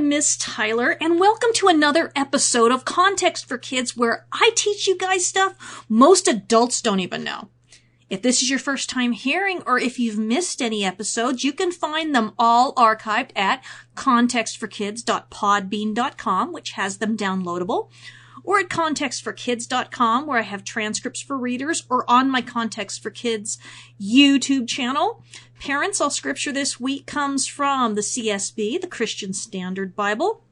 Miss Tyler, and welcome to another episode of Context for Kids, where I teach you guys stuff most adults don't even know. If this is your first time hearing, or if you've missed any episodes, you can find them all archived at contextforkids.podbean.com, which has them downloadable, or at contextforkids.com, where I have transcripts for readers, or on my Context for Kids YouTube channel. Parents, all scripture this week comes from the CSB, the Christian Standard Bible.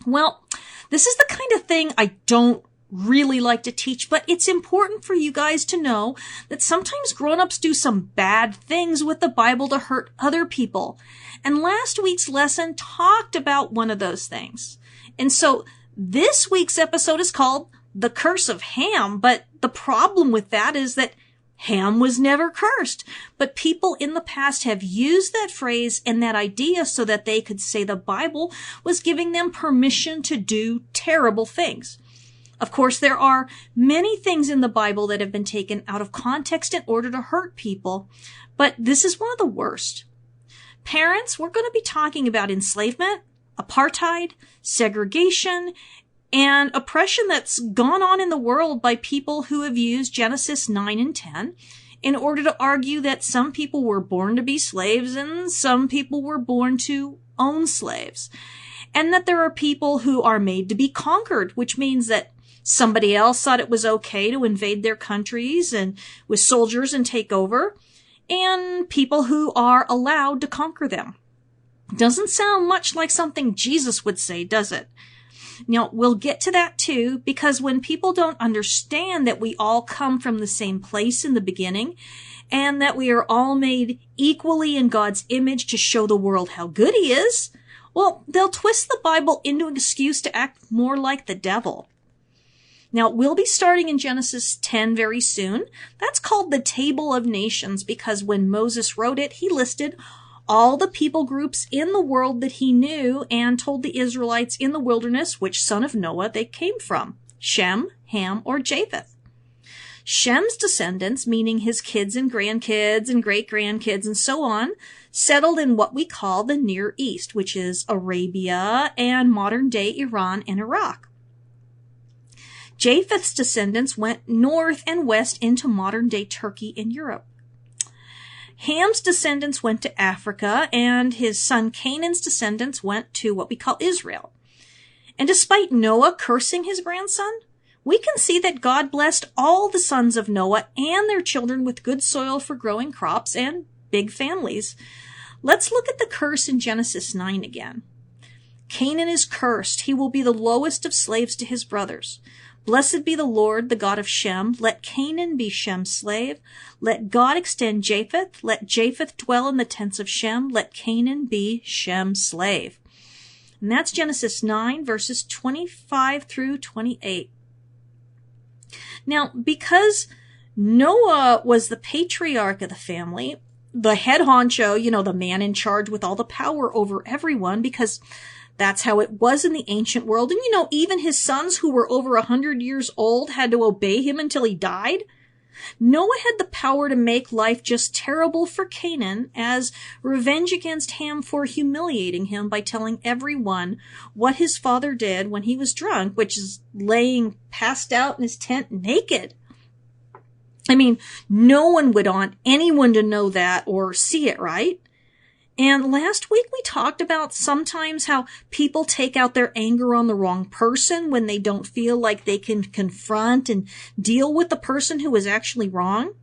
Well, this is the kind of thing I don't really like to teach, but it's important for you guys to know that sometimes grown-ups do some bad things with the Bible to hurt other people. And last week's lesson talked about one of those things. And so this week's episode is called The Curse of Ham, but the problem with that is that Ham was never cursed, but people in the past have used that phrase and that idea so that they could say the Bible was giving them permission to do terrible things. Of course, there are many things in the Bible that have been taken out of context in order to hurt people, but this is one of the worst. Parents, we're going to be talking about enslavement, apartheid, segregation, and oppression that's gone on in the world by people who have used Genesis 9 and 10 in order to argue that some people were born to be slaves and some people were born to own slaves. And that there are people who are made to be conquered, which means that somebody else thought it was okay to invade their countries and with soldiers and take over, and people who are allowed to conquer them. Doesn't sound much like something Jesus would say, does it? Now, we'll get to that too, because when people don't understand that we all come from the same place in the beginning, and that we are all made equally in God's image to show the world how good He is, well, they'll twist the Bible into an excuse to act more like the devil. Now, we'll be starting in Genesis 10 very soon. That's called the Table of Nations, because when Moses wrote it, he listed all the people groups in the world that he knew and told the Israelites in the wilderness which son of Noah they came from, Shem, Ham, or Japheth. Shem's descendants, meaning his kids and grandkids and great-grandkids and so on, settled in what we call the Near East, which is Arabia and modern-day Iran and Iraq. Japheth's descendants went north and west into modern-day Turkey and Europe. Ham's descendants went to Africa, and his son Canaan's descendants went to what we call Israel. And despite Noah cursing his grandson, we can see that God blessed all the sons of Noah and their children with good soil for growing crops and big families. Let's look at the curse in Genesis 9 again. Canaan is cursed. He will be the lowest of slaves to his brothers. Blessed be the Lord, the God of Shem. Let Canaan be Shem's slave. Let God extend Japheth. Let Japheth dwell in the tents of Shem. Let Canaan be Shem's slave. And that's Genesis 9, verses 25 through 28. Now, because Noah was the patriarch of the family, the head honcho, the man in charge with all the power over everyone, because that's how it was in the ancient world. And even his sons who were over 100 years old had to obey him until he died. Noah had the power to make life just terrible for Canaan as revenge against Ham for humiliating him by telling everyone what his father did when he was drunk, which is laying passed out in his tent naked. I mean, no one would want anyone to know that or see it, right? And last week we talked about sometimes how people take out their anger on the wrong person when they don't feel like they can confront and deal with the person who is actually wrong.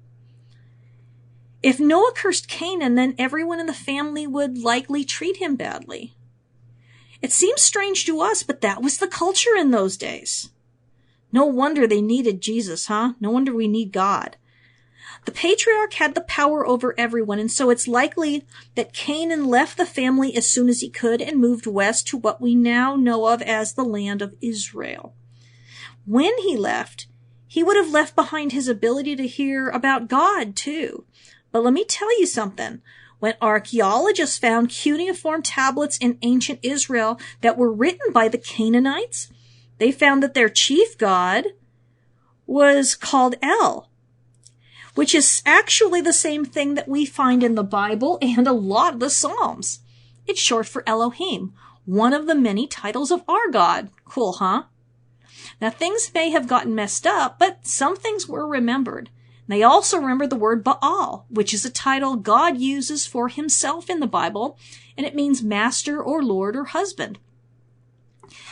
If Noah cursed Canaan, then everyone in the family would likely treat him badly. It seems strange to us, but that was the culture in those days. No wonder they needed Jesus, huh? No wonder we need God. The patriarch had the power over everyone, and so it's likely that Canaan left the family as soon as he could and moved west to what we now know of as the land of Israel. When he left, he would have left behind his ability to hear about God, too. But let me tell you something. When archaeologists found cuneiform tablets in ancient Israel that were written by the Canaanites, they found that their chief god was called El, which is actually the same thing that we find in the Bible and a lot of the Psalms. It's short for Elohim, one of the many titles of our God. Cool, huh? Now, things may have gotten messed up, but some things were remembered. They also remembered the word Baal, which is a title God uses for himself in the Bible, and it means master or lord or husband.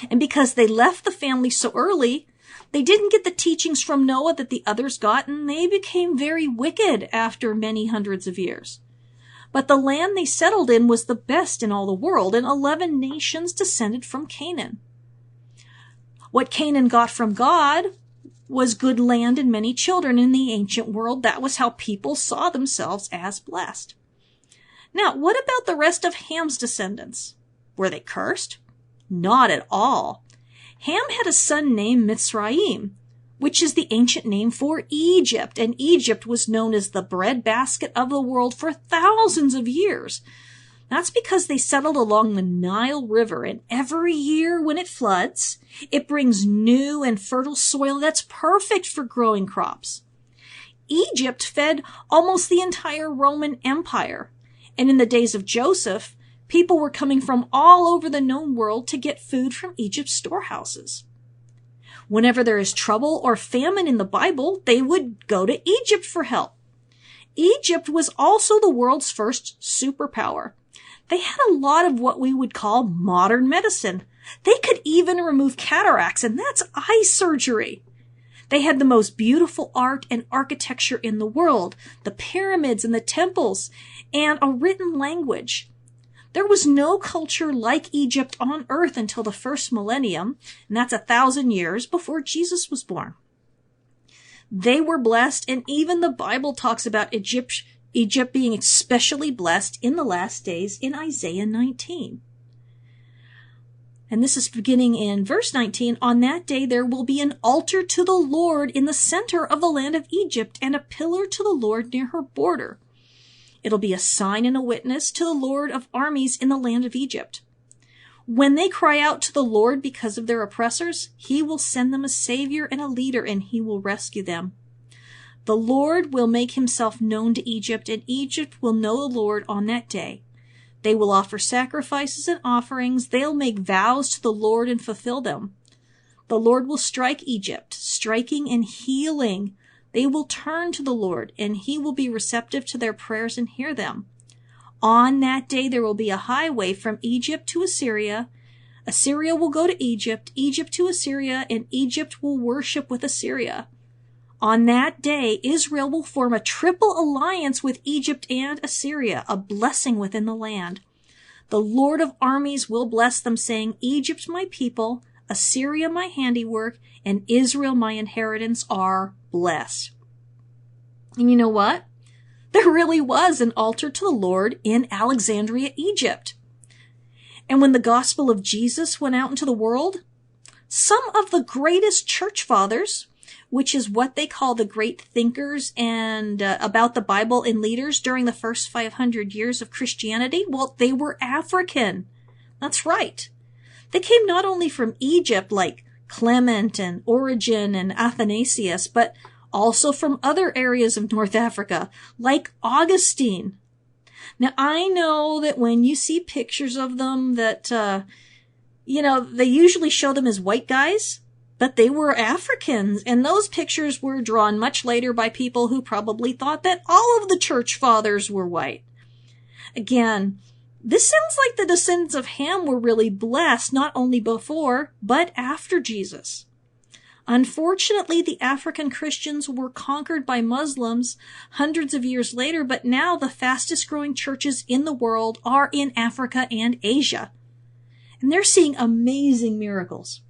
And because they left the family so early, they didn't get the teachings from Noah that the others got, and they became very wicked after many hundreds of years. But the land they settled in was the best in all the world, and 11 nations descended from Canaan. What Canaan got from God was good land and many children. In the ancient world, that was how people saw themselves as blessed. Now, what about the rest of Ham's descendants? Were they cursed? Not at all. Ham had a son named Mitzrayim, which is the ancient name for Egypt, and Egypt was known as the breadbasket of the world for thousands of years. That's because they settled along the Nile River, and every year when it floods, it brings new and fertile soil that's perfect for growing crops. Egypt fed almost the entire Roman Empire, and in the days of Joseph, people were coming from all over the known world to get food from Egypt's storehouses. Whenever there is trouble or famine in the Bible, they would go to Egypt for help. Egypt was also the world's first superpower. They had a lot of what we would call modern medicine. They could even remove cataracts, and that's eye surgery. They had the most beautiful art and architecture in the world, the pyramids and the temples, and a written language. There was no culture like Egypt on earth until the first millennium, and that's 1,000 years before Jesus was born. They were blessed, and even the Bible talks about Egypt being especially blessed in the last days in Isaiah 19. And this is beginning in verse 19. On that day there will be an altar to the Lord in the center of the land of Egypt, and a pillar to the Lord near her border. It'll be a sign and a witness to the Lord of armies in the land of Egypt. When they cry out to the Lord because of their oppressors, he will send them a savior and a leader, and he will rescue them. The Lord will make himself known to Egypt, and Egypt will know the Lord on that day. They will offer sacrifices and offerings. They'll make vows to the Lord and fulfill them. The Lord will strike Egypt, striking and healing. They will turn to the Lord, and he will be receptive to their prayers and hear them. On that day there will be a highway from Egypt to Assyria. Assyria will go to Egypt, Egypt to Assyria, and Egypt will worship with Assyria. On that day, Israel will form a triple alliance with Egypt and Assyria, a blessing within the land. The Lord of armies will bless them, saying, Egypt my people, Assyria my handiwork, and Israel my inheritance are blessed. And you know what? There really was an altar to the Lord in Alexandria, Egypt. And when the gospel of Jesus went out into the world, some of the greatest church fathers, which is what they call the great thinkers and about the Bible and leaders during the first 500 years of Christianity, well, they were African. That's right. They came not only from Egypt, like Clement and Origen and Athanasius, but also from other areas of North Africa, like Augustine. Now, I know that when you see pictures of them that, they usually show them as white guys, but they were Africans, and those pictures were drawn much later by people who probably thought that all of the church fathers were white. Again, this sounds like the descendants of Ham were really blessed not only before, but after Jesus. Unfortunately, the African Christians were conquered by Muslims hundreds of years later, but now the fastest growing churches in the world are in Africa and Asia. And they're seeing amazing miracles.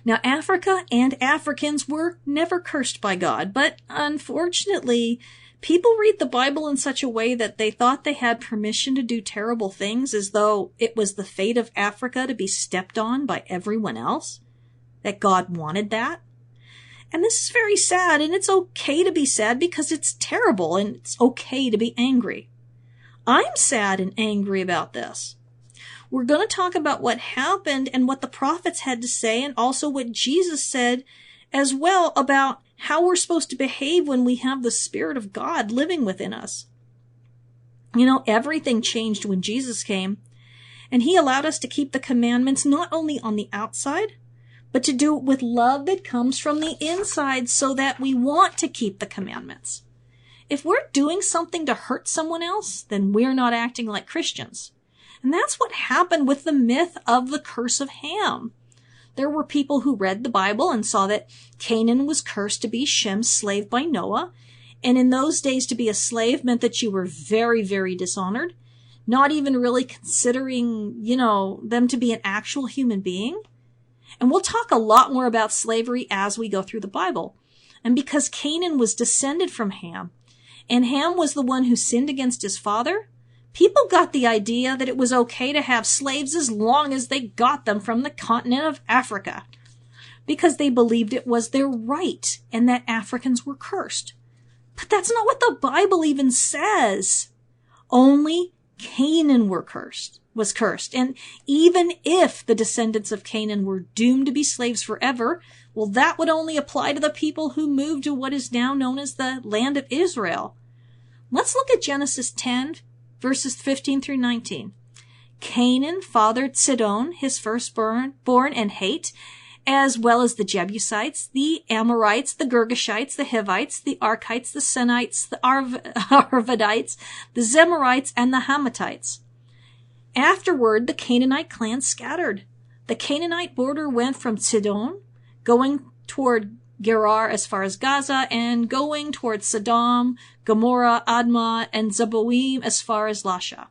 Now, Africa and Africans were never cursed by God, but unfortunately, people read the Bible in such a way that they thought they had permission to do terrible things, as though it was the fate of Africa to be stepped on by everyone else, that God wanted that. And this is very sad, and it's okay to be sad because it's terrible, and it's okay to be angry. I'm sad and angry about this. We're going to talk about what happened and what the prophets had to say, and also what Jesus said as well about how we're supposed to behave when we have the Spirit of God living within us. Everything changed when Jesus came. And he allowed us to keep the commandments not only on the outside, but to do it with love that comes from the inside so that we want to keep the commandments. If we're doing something to hurt someone else, then we're not acting like Christians. And that's what happened with the myth of the curse of Ham. There were people who read the Bible and saw that Canaan was cursed to be Shem's slave by Noah. And in those days, to be a slave meant that you were very, very dishonored, not even really considering, them to be an actual human being. And we'll talk a lot more about slavery as we go through the Bible. And because Canaan was descended from Ham, and Ham was the one who sinned against his father, people got the idea that it was okay to have slaves as long as they got them from the continent of Africa, because they believed it was their right and that Africans were cursed. But that's not what the Bible even says. Only Canaan was cursed. And even if the descendants of Canaan were doomed to be slaves forever, well, that would only apply to the people who moved to what is now known as the land of Israel. Let's look at Genesis 10, verses 15 through 19. Canaan fathered Sidon, his firstborn, and Het, as well as the Jebusites, the Amorites, the Girgashites, the Hivites, the Arkites, the Sinites, the Arvadites, the Zemarites, and the Hamathites. Afterward, the Canaanite clan scattered. The Canaanite border went from Sidon, going toward Gerar as far as Gaza, and going toward Sodom, Gomorrah, Admah, and Zeboim as far as Lasha.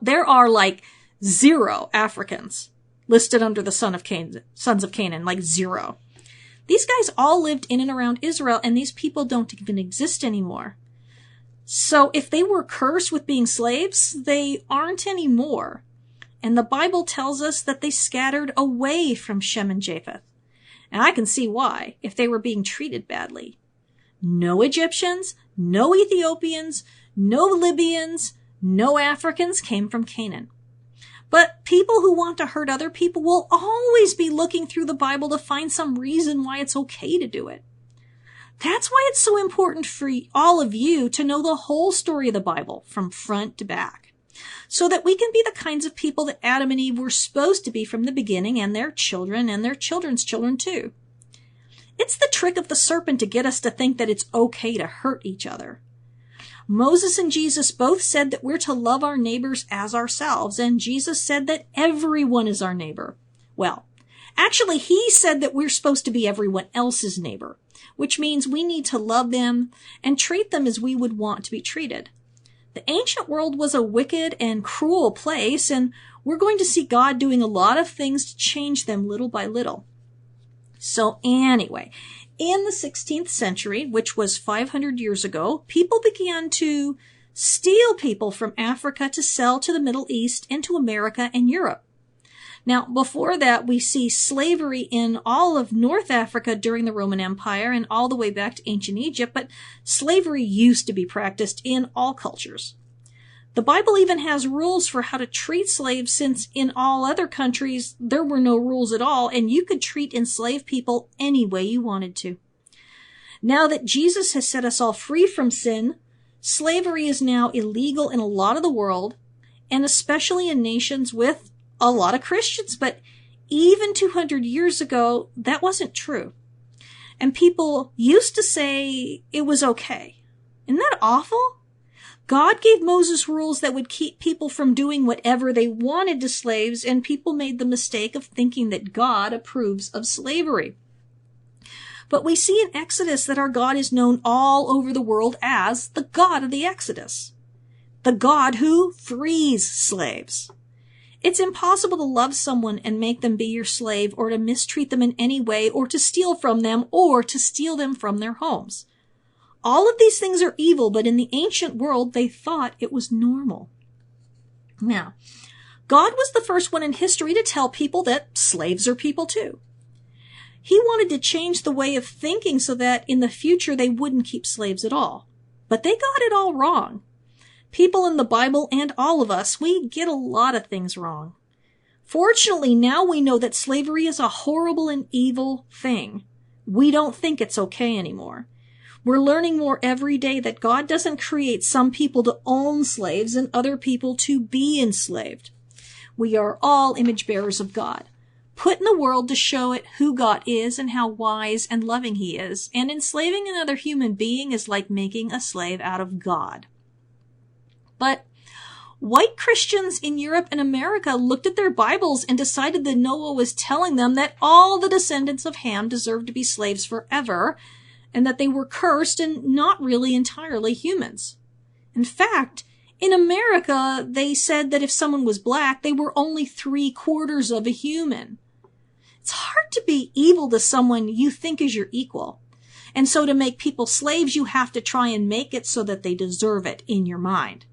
There are like 0 Africans listed under the sons of Canaan, like 0. These guys all lived in and around Israel, and these people don't even exist anymore. So if they were cursed with being slaves, they aren't anymore. And the Bible tells us that they scattered away from Shem and Japheth. And I can see why, if they were being treated badly. No Egyptians, no Ethiopians, no Libyans, no Africans came from Canaan. But people who want to hurt other people will always be looking through the Bible to find some reason why it's okay to do it. That's why it's so important for all of you to know the whole story of the Bible from front to back, so that we can be the kinds of people that Adam and Eve were supposed to be from the beginning, and their children's children too. It's the trick of the serpent to get us to think that it's okay to hurt each other. Moses and Jesus both said that we're to love our neighbors as ourselves, and Jesus said that everyone is our neighbor. Well, actually, he said that we're supposed to be everyone else's neighbor, which means we need to love them and treat them as we would want to be treated. The ancient world was a wicked and cruel place, and we're going to see God doing a lot of things to change them little by little. So anyway, in the 16th century, which was 500 years ago, people began to steal people from Africa to sell to the Middle East and to America and Europe. Now, before that, we see slavery in all of North Africa during the Roman Empire and all the way back to ancient Egypt, but slavery used to be practiced in all cultures. The Bible even has rules for how to treat slaves, since in all other countries there were no rules at all, and you could treat enslaved people any way you wanted to. Now that Jesus has set us all free from sin, slavery is now illegal in a lot of the world, and especially in nations with a lot of Christians, but even 200 years ago, that wasn't true. And people used to say it was okay. Isn't that awful? God gave Moses rules that would keep people from doing whatever they wanted to slaves, and people made the mistake of thinking that God approves of slavery. But we see in Exodus that our God is known all over the world as the God of the Exodus, the God who frees slaves. It's impossible to love someone and make them be your slave, or to mistreat them in any way, or to steal from them, or to steal them from their homes. All of these things are evil, but in the ancient world, they thought it was normal. Now, God was the first one in history to tell people that slaves are people too. He wanted to change the way of thinking so that in the future they wouldn't keep slaves at all. But they got it all wrong. People in the Bible and all of us, we get a lot of things wrong. Fortunately, now we know that slavery is a horrible and evil thing. We don't think it's okay anymore. We're learning more every day that God doesn't create some people to own slaves and other people to be enslaved. We are all image bearers of God, put in the world to show it who God is and how wise and loving he is. And enslaving another human being is like making a slave out of God. But white Christians in Europe and America looked at their Bibles and decided that Noah was telling them that all the descendants of Ham deserved to be slaves forever, and that they were cursed and not really entirely humans. In fact, in America, they said that if someone was black, they were only 3/4 of a human. It's hard to be evil to someone you think is your equal. And so to make people slaves, you have to try and make it so that they deserve it in your mind.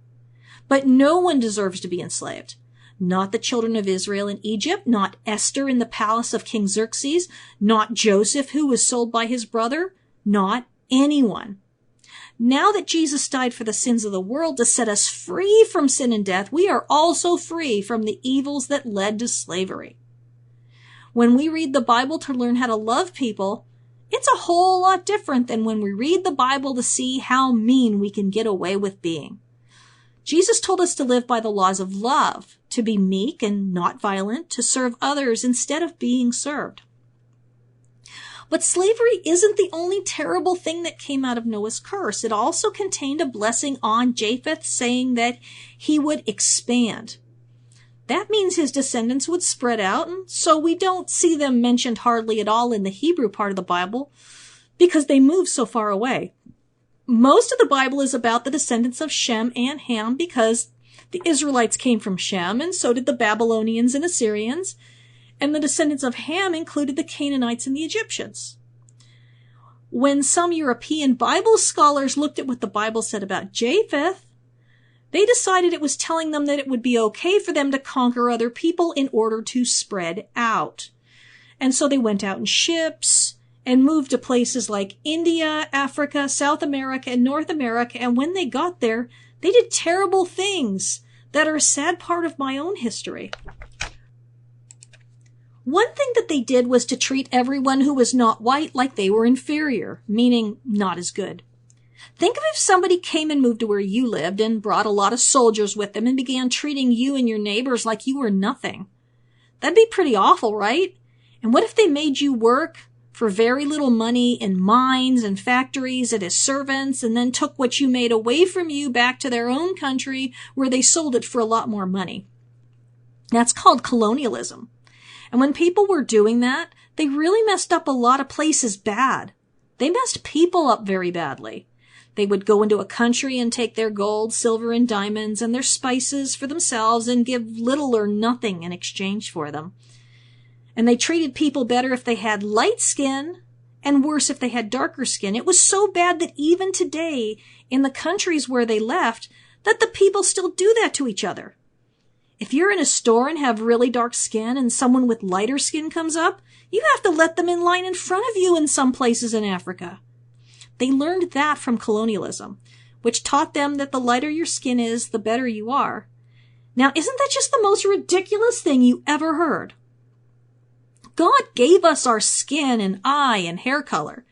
But no one deserves to be enslaved. Not the children of Israel in Egypt, not Esther in the palace of King Xerxes, not Joseph who was sold by his brother, not anyone. Now that Jesus died for the sins of the world to set us free from sin and death, we are also free from the evils that led to slavery. When we read the Bible to learn how to love people, it's a whole lot different than when we read the Bible to see how mean we can get away with being. Jesus told us to live by the laws of love, to be meek and not violent, to serve others instead of being served. But slavery isn't the only terrible thing that came out of Noah's curse. It also contained a blessing on Japheth, saying that he would expand. That means his descendants would spread out, and so we don't see them mentioned hardly at all in the Hebrew part of the Bible because they move so far away. Most of the Bible is about the descendants of Shem and Ham because the Israelites came from Shem, and so did the Babylonians and Assyrians, and the descendants of Ham included the Canaanites and the Egyptians. When some European Bible scholars looked at what the Bible said about Japheth, they decided it was telling them that it would be okay for them to conquer other people in order to spread out. And so they went out in ships and moved to places like India, Africa, South America, and North America. And when they got there, they did terrible things that are a sad part of my own history. One thing that they did was to treat everyone who was not white like they were inferior, meaning not as good. Think of if somebody came and moved to where you lived and brought a lot of soldiers with them and began treating you and your neighbors like you were nothing. That'd be pretty awful, right? And what if they made you work for very little money in mines and factories and as servants, and then took what you made away from you back to their own country where they sold it for a lot more money? That's called colonialism. And when people were doing that, they really messed up a lot of places bad. They messed people up very badly. They would go into a country and take their gold, silver, and diamonds and their spices for themselves and give little or nothing in exchange for them. And they treated people better if they had light skin and worse if they had darker skin. It was so bad that even today, in the countries where they left, that the people still do that to each other. If you're in a store and have really dark skin and someone with lighter skin comes up, you have to let them in line in front of you in some places in Africa. They learned that from colonialism, which taught them that the lighter your skin is, the better you are. Now, isn't that just the most ridiculous thing you ever heard? God gave us our skin and eye and hair color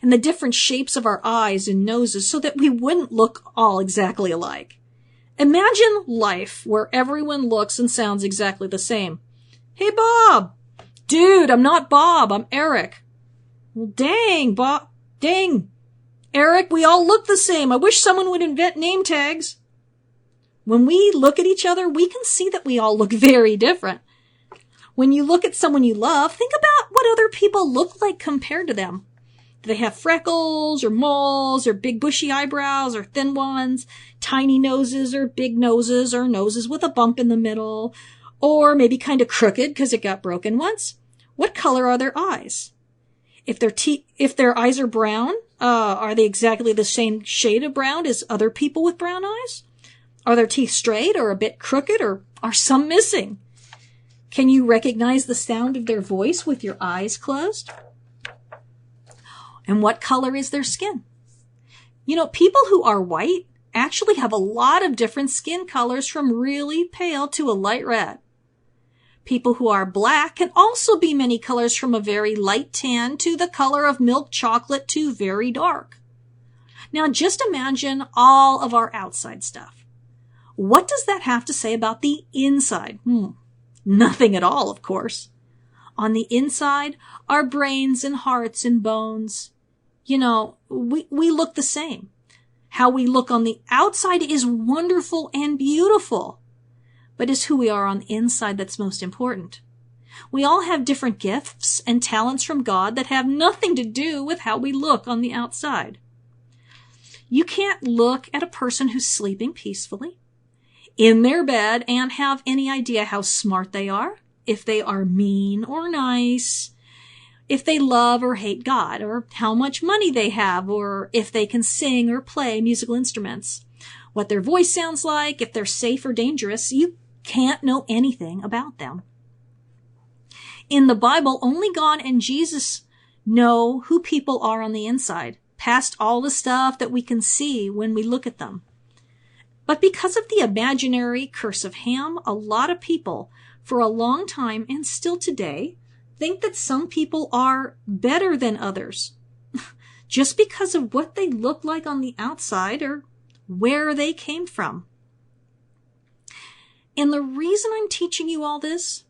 and the different shapes of our eyes and noses so that we wouldn't look all exactly alike. Imagine life where everyone looks and sounds exactly the same. Hey, Bob! Dude, I'm not Bob, I'm Eric. Well, dang, Bob. Dang. Eric, we all look the same. I wish someone would invent name tags. When we look at each other, we can see that we all look very different. When you look at someone you love, think about what other people look like compared to them. Do they have freckles or moles or big bushy eyebrows or thin ones, tiny noses or big noses or noses with a bump in the middle, or maybe kind of crooked because it got broken once? What color are their eyes? If their eyes are brown, are they exactly the same shade of brown as other people with brown eyes? Are their teeth straight or a bit crooked, or are some missing? Can you recognize the sound of their voice with your eyes closed? And what color is their skin? You know, people who are white actually have a lot of different skin colors, from really pale to a light red. People who are black can also be many colors, from a very light tan to the color of milk chocolate to very dark. Now just imagine all of our outside stuff. What does that have to say about the inside? Nothing at all, of course. On the inside are brains and hearts and bones. You know, we look the same. How we look on the outside is wonderful and beautiful, but it's who we are on the inside that's most important. We all have different gifts and talents from God that have nothing to do with how we look on the outside. You can't look at a person who's sleeping peacefully in their bed and have any idea how smart they are, if they are mean or nice, if they love or hate God, or how much money they have, or if they can sing or play musical instruments, what their voice sounds like, if they're safe or dangerous. You can't know anything about them. In the Bible, only God and Jesus know who people are on the inside, past all the stuff that we can see when we look at them. But because of the imaginary curse of Ham, a lot of people, for a long time and still today, think that some people are better than others just because of what they look like on the outside or where they came from. And the reason I'm teaching you all this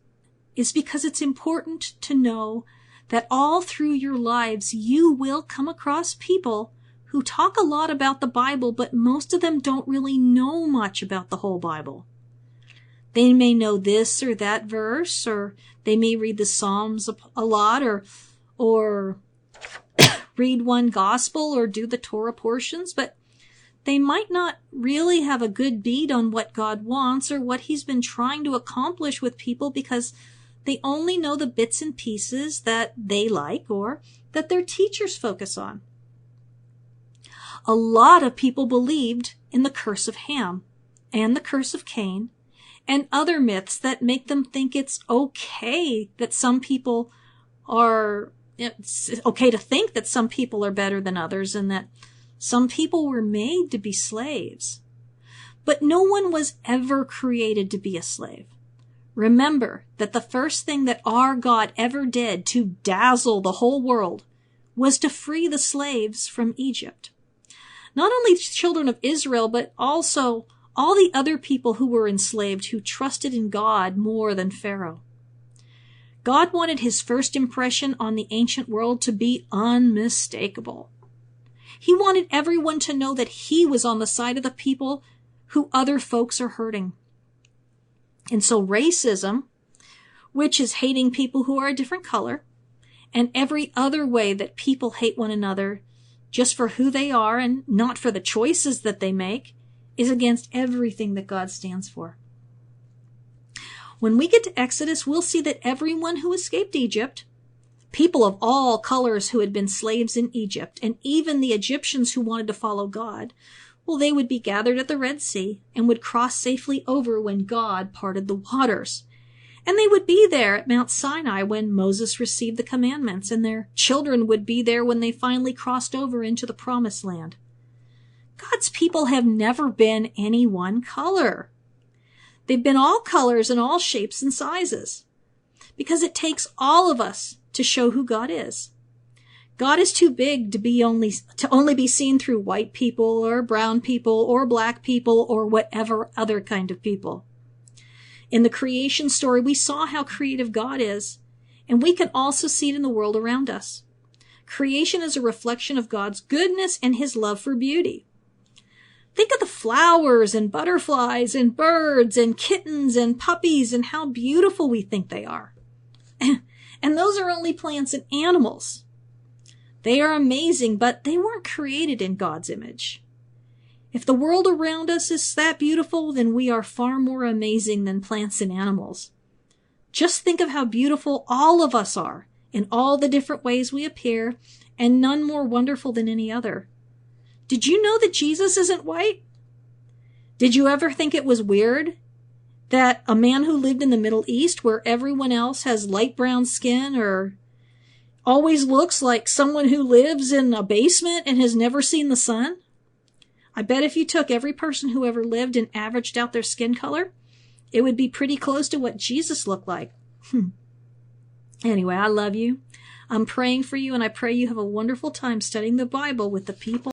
is because it's important to know that all through your lives you will come across people who talk a lot about the Bible, but most of them don't really know much about the whole Bible. They may know this or that verse, or they may read the Psalms a lot, or read one gospel or do the Torah portions, but they might not really have a good beat on what God wants or what he's been trying to accomplish with people because they only know the bits and pieces that they like or that their teachers focus on. A lot of people believed in the curse of Ham and the curse of Cain and other myths that make them think it's okay that some people are, it's okay to think that some people are better than others and that some people were made to be slaves. But no one was ever created to be a slave. Remember that the first thing that our God ever did to dazzle the whole world was to free the slaves from Egypt. Not only children of Israel, but also all the other people who were enslaved who trusted in God more than Pharaoh. God wanted his first impression on the ancient world to be unmistakable. He wanted everyone to know that he was on the side of the people who other folks are hurting. And so racism, which is hating people who are a different color, and every other way that people hate one another just for who they are and not for the choices that they make, is against everything that God stands for. When we get to Exodus, we'll see that everyone who escaped Egypt, people of all colors who had been slaves in Egypt, and even the Egyptians who wanted to follow God, well, they would be gathered at the Red Sea and would cross safely over when God parted the waters. And they would be there at Mount Sinai when Moses received the commandments, and their children would be there when they finally crossed over into the Promised Land. God's people have never been any one color. They've been all colors and all shapes and sizes, because it takes all of us to show who God is. God is too big to only be seen through white people or brown people or black people or whatever other kind of people. In the creation story, we saw how creative God is, and we can also see it in the world around us. Creation is a reflection of God's goodness and his love for beauty. Think of the flowers and butterflies and birds and kittens and puppies and how beautiful we think they are. And those are only plants and animals. They are amazing, but they weren't created in God's image. If the world around us is that beautiful, then we are far more amazing than plants and animals. Just think of how beautiful all of us are in all the different ways we appear, and none more wonderful than any other. Did you know that Jesus isn't white? Did you ever think it was weird that a man who lived in the Middle East, where everyone else has light brown skin or always looks like someone who lives in a basement and has never seen the sun? I bet if you took every person who ever lived and averaged out their skin color, it would be pretty close to what Jesus looked like. Anyway, I love you. I'm praying for you, and I pray you have a wonderful time studying the Bible with the people